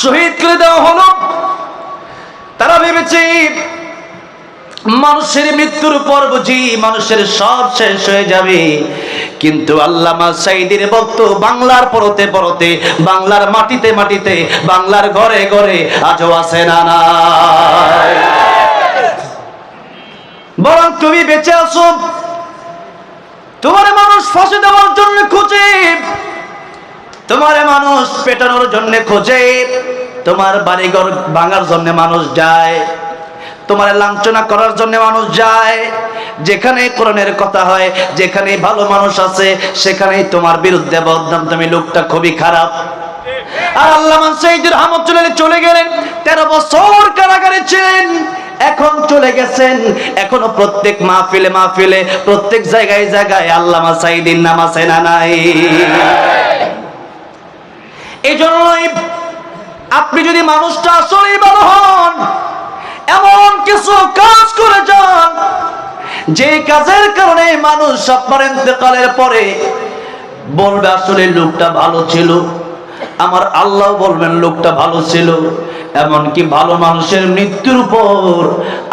শহীদ করে দেওয়া হলো। তারা ভেবেছে মানুষের মৃত্যুর পর বুঝি মানুষের সব শেষ হয়ে যাবে, কিন্তু আল্লামা সাইয়্যিদের ভক্ত বাংলার পরতে পরতে, বাংলার মাটিতে মাটিতে, বাংলার ঘরে ঘরে আজও আছে না নাই। বরং তুমি বেঁচে আছো, তোমার মানুষ ফাঁসি দেওয়ার জন্য খোঁজে, তোমার মানুষ পেটানোর জন্য খোঁজে, তোমার বাড়িঘর ভাঙার জন্য মানুষ যায়, তোমার লাঞ্ছনা করার জন্য মানুষ যায়। যেখানে কোরআনের কথা হয়, যেখানে ভালো মানুষ আছে, সেখানেই তোমার বিরুদ্ধে বদনাম, তুমি লোকটা খুবই খারাপ। আর আল্লামা সাইয়্যিদ রহমাতুল্লাহ চলে গেলেন, 13 বছর কারাগারে ছিলেন, এখন চলে গেছেন। এখনো প্রত্যেক মাহফিলে মাহফিলে, প্রত্যেক জায়গায় জায়গায় আল্লামা সাইয়্যিদের নাম আছে না নাই? এই জন্যই আপনি যদি মানুষটা আসলেই ভালো হন, এমন কিছু কাজ করে যান যে কাজের কারণে মানুষ আপনার ইন্তেকালের পরে বলবে আসলে লোকটা ভালো ছিল, আমার আল্লাহ বলবেন লোকটা ভালো ছিল। এমনকি ভালো মানুষের মৃত্যুর পর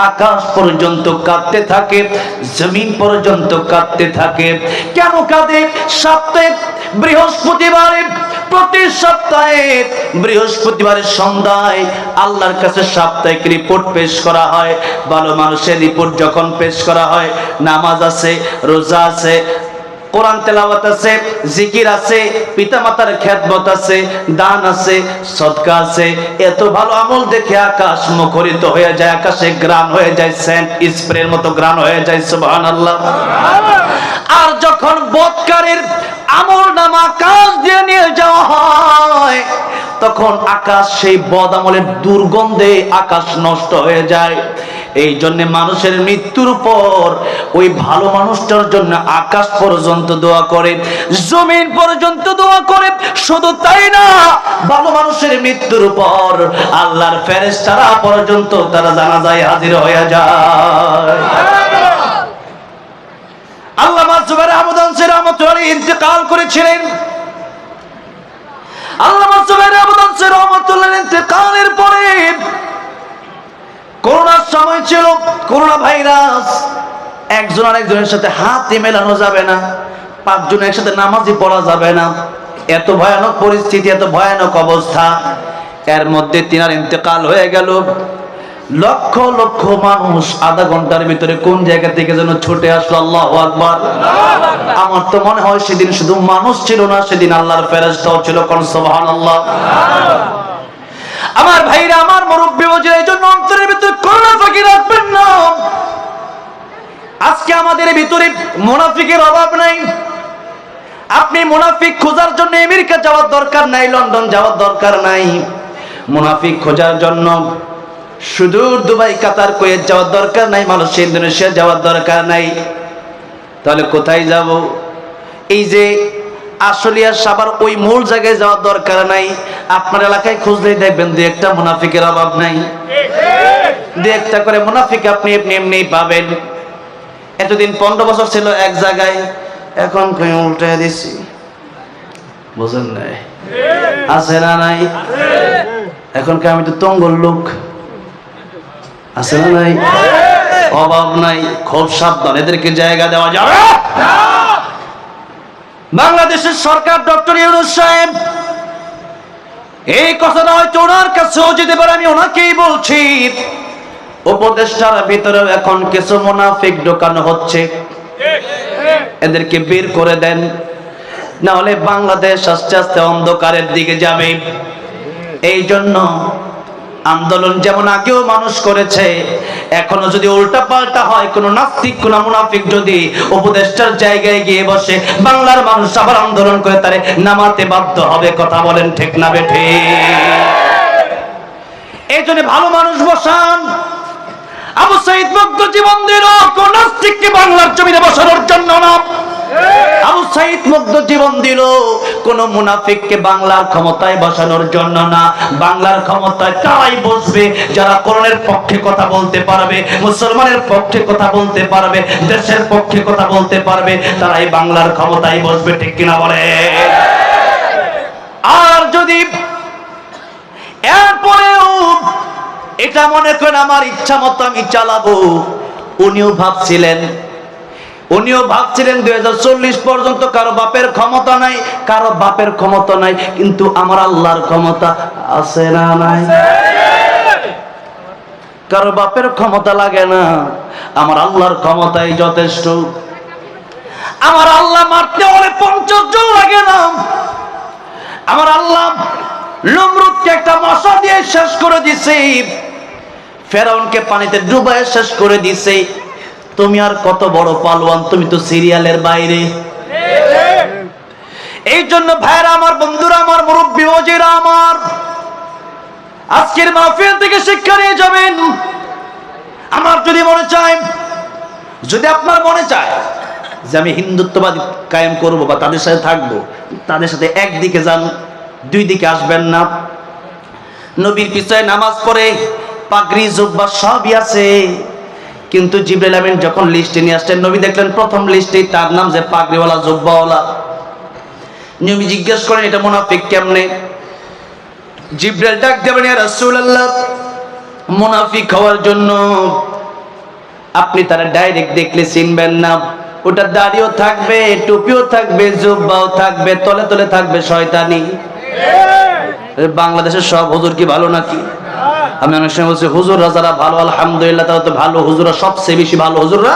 আকাশ পর্যন্ত কাঁদতে থাকে, জমিন পর্যন্ত কাঁদতে থাকে। কেন কাঁদে? সপ্তাহে বৃহস্পতিবারে, প্রতি সপ্তাহে বৃহস্পতিবারের সন্ধ্যায় আল্লাহর কাছে সাপ্তাহিক রিপোর্ট পেশ করা হয়। ভালো মানুষের রিপোর্ট যখন পেশ করা হয়, নামাজ আছে, রোজা আছে, কোরআন তেলাওয়াত আছে, জিকির আছে, পিতামাতার খেদমত আছে, দান আছে, সদকা আছে, এত ভালো আমল দেখে আকাশ মুখরিত হয়ে যায়, আকাশে গ্রান হয়ে যায়, সেন্ট স্প্রের মতো গ্রান হয়ে যায়। সুবহানাল্লাহ। আর যখন বদকারের আমল নামা আকাশ দিয়ে নিয়ে যাওয়া হয়, তখন আকাশ সেই বদ আমলের দুর্গন্ধে আকাশ নষ্ট হয়ে যায়। এই জন্য মানুষের মৃত্যুর পর ওই ভালো মানুষটার জন্য আকাশ পর্যন্ত দোয়া করে, জমিন পর্যন্ত দোয়া করে, শুধু তাই না, ভালো মানুষের মৃত্যুর পর আল্লাহর ফেরেশতারা পর্যন্ত তারা জানাজায় হাজির হয়ে যায়। আল্লামা জুবাইর আহমদ আনসারী রাহমাতুল্লাহ আলাইহি ইন্তেকাল করেছিলেন। আল্লামা জুবাইর আহমদ আনসারী রাহমাতুল্লাহ আলাইহি ইন্তেকালের পরে করোনার সময় ছিল, করোনা ভাইরাস, একজন আরেকজনের সাথে হাত মেলানো যাবে না, 5 জন একসাথে নামাজই পড়া যাবে না, এত ভয়ানক পরিস্থিতি, এত ভয়ানক অবস্থা। এর মধ্যে তিনার ইন্তেকাল হয়ে গেল। লক্ষ লক্ষ মানুষ আধা ঘন্টার ভিতরে কোন জায়গা থেকে যেন ছুটে আসলো। আল্লাহু আকবার। আমার তো মনে হয় সেদিন শুধু মানুষ ছিল না, সেদিন আল্লাহর ফেরেশতাও ছিল। কোন সুবহানাল্লাহ। আমার ভাইরা, আমার মুরব্বি ওয়াজির, এই জন্য অন্তরের ভিতরে করোনা ফাঁকি রাখবেন না। আজকে আমাদের ভিতরে মুনাফিকের অভাব নাই। আপনি মুনাফিক খোঁজার জন্য আমেরিকা যাওয়ার দরকার নাই, লন্ডন যাওয়ার দরকার নাই। মুনাফিক খোঁজার জন্য সুদূর দুবাই, কাতার, কুয়েত যাওয়ার দরকার নাই, মালয়েশিয়া, ইন্দোনেশিয়া যাওয়ার দরকার নাই। তাহলে কোথায় যাব? এই যে আশুলিয়া, সাভার, ওই মূল জায়গায় যাওয়ার দরকার নাই। আপনার এলাকায় খুঁজলেই দেখবেন 2-1টা মুনাফিকের অভাব নাই। 2-1টা করে মুনাফিক আপনি এমনি পাবেন। এতদিন 15 বছর ছিল এক জায়গায়, এখন কই উল্টে দিছি, বুঝেন নাই? আছে না নাই? এখন কি আমি তো তঙ্গল লোক, আছে না নাই? অভাব নাই। খুব সাবধান, এদেরকে জায়গা দেওয়া যাবে। বাংলাদেশের সরকার, ডক্টর ইউনূস সাহেব, এই কথাটা হয়তো ওনার কাছেও যেতে পারে, আমি ওনাকেই বলছি। উপদেষ্টার ভিতরেও এখন কিছু মুনাফিক ঢোকানো হচ্ছে, এদেরকে বের করে দেন, না হলে বাংলাদেশ আস্তে আস্তে অন্ধকারের দিকে যাবে। এই জন্য আন্দোলন যেমন আগেও মানুষ করেছে, এখনো যদি উল্টা পাল্টা হয়, কোন নাস্তিক, কোন মুনাফিক যদি উপদেষ্টার জায়গায় গিয়ে বসে, বাংলার মানুষ আবার আন্দোলন করে তারে নামাতে বাধ্য হবে। কথা বলেন ঠিক না বেঠে? এই জন্য ভালো মানুষ বসান। আবু সাঈদ মুগ্ধ জীবন দিল কোন নাস্তিককে বাংলার জমিনে বসানোর জন্য না। আবু সাঈদ মুগ্ধ জীবন দিল কোন মুনাফিককে বাংলার ক্ষমতায় বসানোর জন্য না। বাংলার ক্ষমতায় তারাই বসবে যারা কোরআনের পক্ষে কথা বলতে পারবে, মুসলমানের পক্ষে কথা বলতে পারবে, দেশের পক্ষে কথা বলতে পারবে, তারাই বাংলার ক্ষমতায় বসবে। ঠিক কিনা বলে? আর যদি এরপরেও এটা মনে করেন আমার ইচ্ছা মতো আমি চালাবো, উনিও ভাবছিলেন 2040 পর্যন্ত কারো বাপের ক্ষমতা নাই, কারো বাপের ক্ষমতা নাই, কিন্তু আমার আল্লাহর ক্ষমতা আছে না নাই? কারো বাপের ক্ষমতা লাগে না, আমার আল্লাহর ক্ষমতাই যথেষ্ট। আমার আল্লাহ মারতে হলে 50 জন লাগে না। আমার আল্লাহ নমরুদকে একটা মশা দিয়ে শেষ করে দিছে, ফেরাউনকে পানিতে ডুবায় শেষ করে দিছে। তুমি আর কত বড় পালোয়ান, তুমি তো সিরিয়ালের বাইরে। এই জন্য ভাইরা আমার, বন্ধুরা আমার, মুরব্বি ওয়াজিরা আমার, আজকের মাহফিল থেকে শিক্ষা নিয়ে যাবেন। আমার যদি মনে চায়, যদি আপনার মনে চায় যে আমি হিন্দুত্ববাদ কায়েম করব বা তাদের সাথে থাকবো, তাদের সাথে একদিকে যান, 2 দিকে আসবেন না। নবীর পিছনে নামাজ পড়ে পাগড়ি, জুব্বা সবই আছে, কিন্তু জিবরাইল আমিন যখন লিস্টে নিয়ে আসলেন, নবী দেখলেন প্রথম লিস্টে তার নাম যে পাগড়িওয়ালা, জুব্বাওয়ালা। নবী জিজ্ঞেস করেন এটা মুনাফিক কেমনে? জিবরাইল ডাক দেবেন, ইয়া রাসূলুল্লাহ, মুনাফিক হওয়ার জন্য আপনি তারা ডাইরেক্ট দেখলে চিনবেন না। ওটা দাড়িও থাকবে, টুপিও থাকবে, জুব্বাও থাকবে, তলে তলে থাকবে শয়তানি। বাংলাদেশের সব হুজুর কি ভালো নাকি? আমি অনেক সময় বলছি হুজুররা যারা ভালো, আলহামদুলিল্লাহ, তারা তো ভালো। হুজুররা সবচেয়ে বেশি ভালো। হুজুররা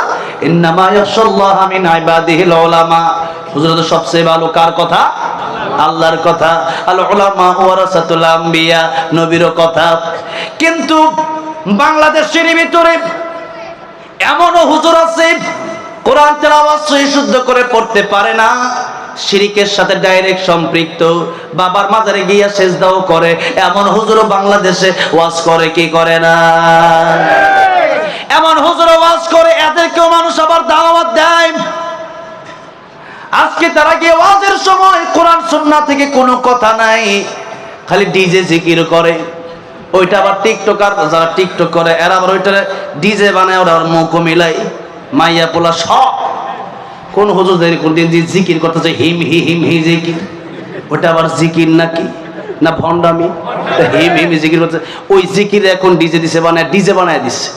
ইন্নামা ইয়াখশাল্লাহা মিন ইবাদিহিল উলামা, হুজুররা তো সবচেয়ে ভালো। কার কথা? আল্লাহর কথা। আল উলামা ওয়ারাসাতুল আম্বিয়া, নবীর কথা। কিন্তু বাংলাদেশের ভিতরে এমনও হুজুর আছে কোরআন তেলাওয়াত সহি শুদ্ধ করে পড়তে পারে না, শিরিকের সাথে ডাইরেক্ট সম্পৃক্ত, বাবার মাজারে গিয়া সেজদাও করে। এমন হুজুরও বাংলাদেশে ওয়াজ করে কি করে না? এমন হুজুরও ওয়াজ করে, এদেরকেও মানুষ আবার দাওয়াত দেয়। আজকে তারা গিয়ে ওয়াজের সময় কোরআন সুন্নাহ থেকে কোনো কথা নাই, খালি ডিজে জিকির করে। ওইটা আবার টিকটকার যারা টিকটক করে এরা আবার ওইটা ডিজে বানায়, ওরা মুখ মিলাই মাইয়া পোলা সব। কোন হুজুর কোনদিন জিকির করতেছে হিম হি হিম হি জিকির, ওটা আবার জিকির নাকি না ভণ্ডামি? হিম হিম জিকির করতে, ওই জিকির এখন ডিজে দিছে বানায়, ডিজে বানায় দিচ্ছে।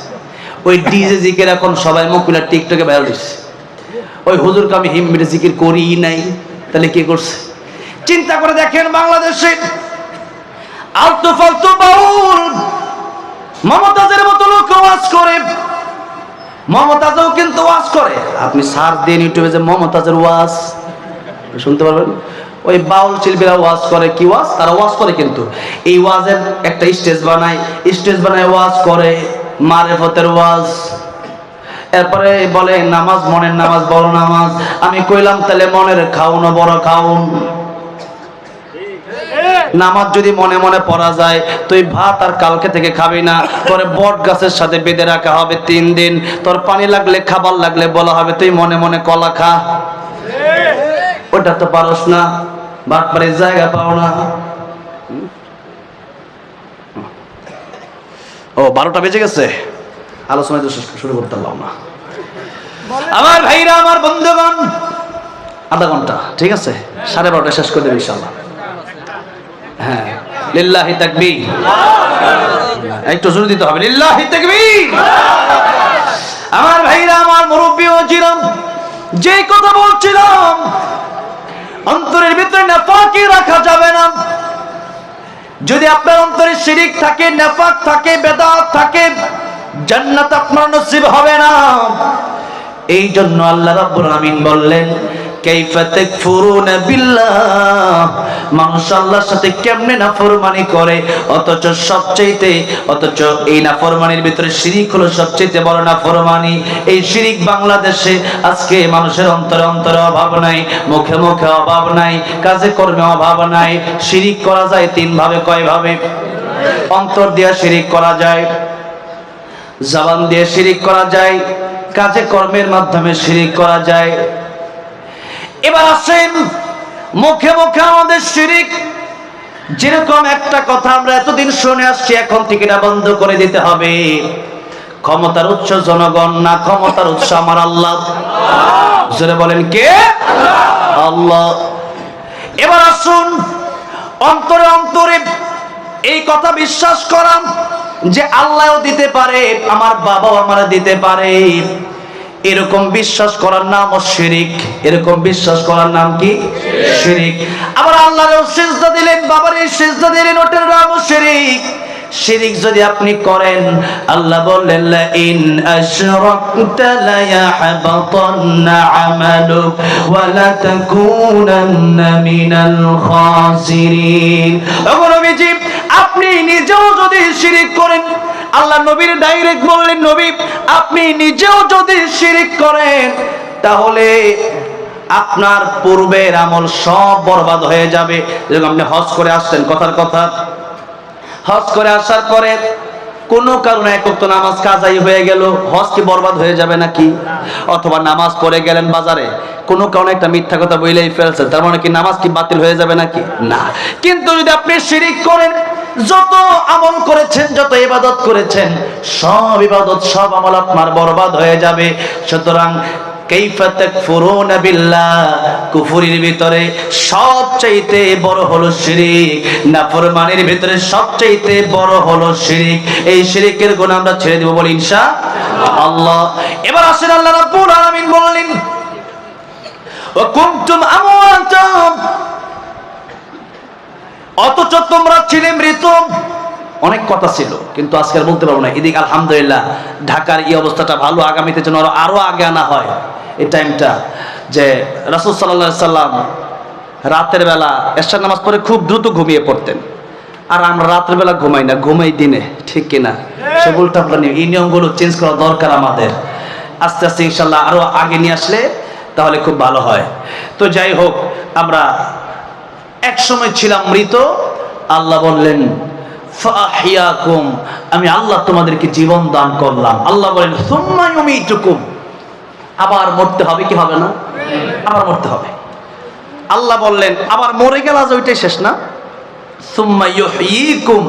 ওই ডিজে জিকির এখন সবাই মুখ মিলা টিকটকে বের দিচ্ছে। ওই হুজুরকে আমি হিম মিলে জিকির করি নাই, তাহলে কি করছে? চিন্তা করে দেখেন, বাংলাদেশে আলতু ফালতু বাউল মমতাজের মতো লোক ওয়াজ করে। মমতাজও কিন্তু ওয়াজ করে। আপনি সার্চ দিন ইউটিউবে যে মমতাজের ওয়াজ শুনতে পারবেন। ওই বাউল শিল্পীরা ওয়াজ করে, কি ওয়াজ? তারা ওয়াজ করে, কিন্তু এই ওয়াজের একটা স্টেজ বানায় ওয়াজ করে, মারেফতের ওয়াজ। এরপরে বলে নামাজ, মনের নামাজ বড় নামাজ। আমি কইলাম তাহলে মনের খাউন বড় খাউন। নামাজ যদি মনে মনে পড়া যায়, তুই ভাত আর কালকে থেকে খাবি না, তোর বট গাছের সাথে বেঁধে রাখা হবে 3 দিন। তোর পানি লাগলে, খাবার লাগলে বলা হবে তুই মনে মনে কলা খা। ওটা তো পারস না, বাটপাড়ির জায়গা পাও না। ও 12টা বেজে গেছে, আলোচনা তো শুরু করতে পারলাম না। আমার ভাইরা, আমার বন্ধুগণ, আধা ঘন্টা ঠিক আছে, 12:30 শেষ করে দেব ইনশাআল্লাহ। হ্যাঁ, লিল্লাহি তাকবীর। একটু জোরে দিতে হবে, লিল্লাহি তাকবীর। আমার ভাইরা, আমার মুরব্বি ও জিরাম, যে কথা বলছিলাম, অন্তরের ভিতরে নাফাকি রাখা যাবে না। যদি আপনার অন্তরে শিরিক থাকে, নাফাক থাকে, বেদাত থাকে, জান্নাত আপনার নসিব হবে না। এই জন্য আল্লাহ রাব্বুল আমিন বললেন, কাইফা তাকফুরুনা বিল্লাহ, মানুষ আল্লাহর সাথে কেমনে নাফরমানি করে, অথচ এই নাফরমানির ভিতরে শিরিক হলো সবচেয়ে বড় নাফরমানি। এই শিরিক বাংলাদেশে আজকে মানুষের অন্তরে অন্তরে অভাব নাই, মুখে মুখে অভাব নাই, কাজে কর্মে অভাব নাই। শিরিক করা যায় 3 ভাবে। কয় ভাবে? অন্তর দিয়ে শিরিক করা যায়, জবান দিয়ে শিরিক করা যায়, কাজে কর্মের মাধ্যমে শিরিক করা যায়। এবার আসেন, মুখে মুখে আমাদের শিরিক। যেরকম একটা কথা আমরা এতদিন শুনে আসছি, এখন থেকে এটা বন্ধ করে দিতে হবে। ক্ষমতার উৎস জনগণ না, ক্ষমতার উৎস আমার আল্লাহ। জোরে বলেন, কে? আল্লাহ। এবার আসুন, অন্তরে অন্তরে এই কথা বিশ্বাস করাম যে আল্লাহও দিতে পারে, আমার বাবাও আমারে দিতে পারে, এরকম বিশ্বাস করার নাম শিরিক। এরকম বিশ্বাস করার নাম কি? শিরিক। আবার আল্লাহরও সিজদা দিলেন, বাবারও সিজদা দিলেন, ওটার নাম শিরিক। শিরিক যদি আপনি করেন, আল্লাহ বললেন, লা ইন আশরাকতা লা ইয়াহবাতান্না আমালুক ওয়া লা তাকুনান্না মিনাল খাসিরিন। ওগো নবীজি, আপনি নিজেও যদি শিরিক করেন, আল্লাহ নবীর ডাইরেক্ট বললেন, নবী আপনি নিজেও যদি শিরিক করেন, তাহলে আপনার পূর্বের আমল সব বরবাদ হয়ে যাবে। যেরকম আপনি হজ করে আসছেন, কথার কথা, হজ করে আসার পরে কোনো কারণে এক ওয়াক্ত নামাজ কাজাই হয়ে গেল, হজ কি বরবাদ হয়ে যাবে নাকি? অথবা নামাজ পড়ে গেলেন বাজারে, কোনো কারণে একটা মিথ্যা কথা বলেই ফেলছেন, তার মানে কি নামাজ কি বাতিল হয়ে যাবে নাকি? না। কিন্তু যদি আপনি শিরিক করেন, যত আমল করেছেন, যত ইবাদত করেছেন, সব ইবাদত, সব আমল আপনার বরবাদ হয়ে যাবে। সুতরাং কাইফা তাকফুরুনা বিল্লাহ, কুফরির ভিতরে সবচাইতে বড় হলো শিরিক, নাফরমানির ভিতরে সবচাইতে বড় হলো শিরিক। এই শিরিকের গুনাহ আমরা ছেড়ে দেব, বলি ইনশাআল্লাহ। এবার আসেন, আল্লাহ রাব্বুল আলামিন বললেন, ওয়া কুনতুম আমওয়াতাম, অথচ তোমরা ছিলে মৃত। অনেক কথা ছিল, কিন্তু আজকে আর বলতে পারবো না। এদিকে আলহামদুলিল্লাহ ঢাকার এই অবস্থাটা ভালো, আগামীতে যেন আরো আগে আনা হয় এই টাইমটা। যে রাসূল সাল্লাল্লাহু আলাইহি সাল্লাম রাতের বেলা এশার নামাজ পড়ে খুব দ্রুত ঘুমিয়ে পড়তেন, আর আমরা রাতের বেলা ঘুমাই না, ঘুমাই দিনে, ঠিক কিনা? সে উল্টা পাল্টা নিয়ম, এই নিয়মগুলো চেঞ্জ করা দরকার আমাদের। আস্তে আস্তে ইনশাল্লাহ আরো আগে নিয়ে আসলে তাহলে খুব ভালো হয়। তো যাই হোক, আমরা এক সময় ছিলাম মৃত। আল্লাহ বললেন, ফাহিয়াকুম, আমি আল্লাহ তোমাদেরকে জীবন দান করলাম। আল্লাহ বলেন, সুম্মা ইউমীতুকুম, আবার মরতে হবে কি হবে না? আবার মরতে হবে। আল্লাহ বললেন আবার মরে গেল, আজ ওইটাই শেষ না? সুম্মা ইউহয়িকুম,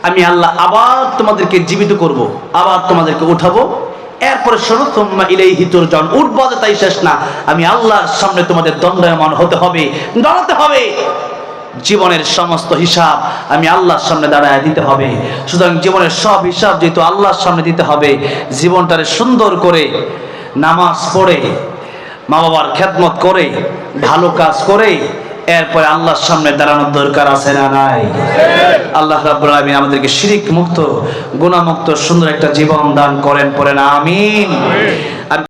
আমি আল্লাহ আবার তোমাদেরকে জীবিত করব, আবার তোমাদেরকে উঠাবো। এরপরে শোনো, সুম্মা ইলাইহি তুরজাউন, উঠবো তাই শেষ না, আমি আল্লাহর সামনে তোমাদের দণ্ডায়মান হতে হবে, দাঁড়াতে হবে। জীবনের সমস্ত হিসাব আমি আল্লাহর সামনে দাঁড়ায় দিতে হবে। সুতরাং জীবনের সব হিসাব যেহেতু আল্লাহর সামনে দিতে হবে, জীবনটারে সুন্দর করে নামাজ পড়ে, মা বাবার খেদমত করে, ভালো কাজ করে এরপরে আল্লাহর সামনে দাঁড়ানোর দরকার আছে না নাই? আল্লাহ রাব্বুল আলামিন আমাদেরকে শিরক মুক্ত, গুনাহ মুক্ত সুন্দর একটা জীবন দান করেন, পড়েন আমিন।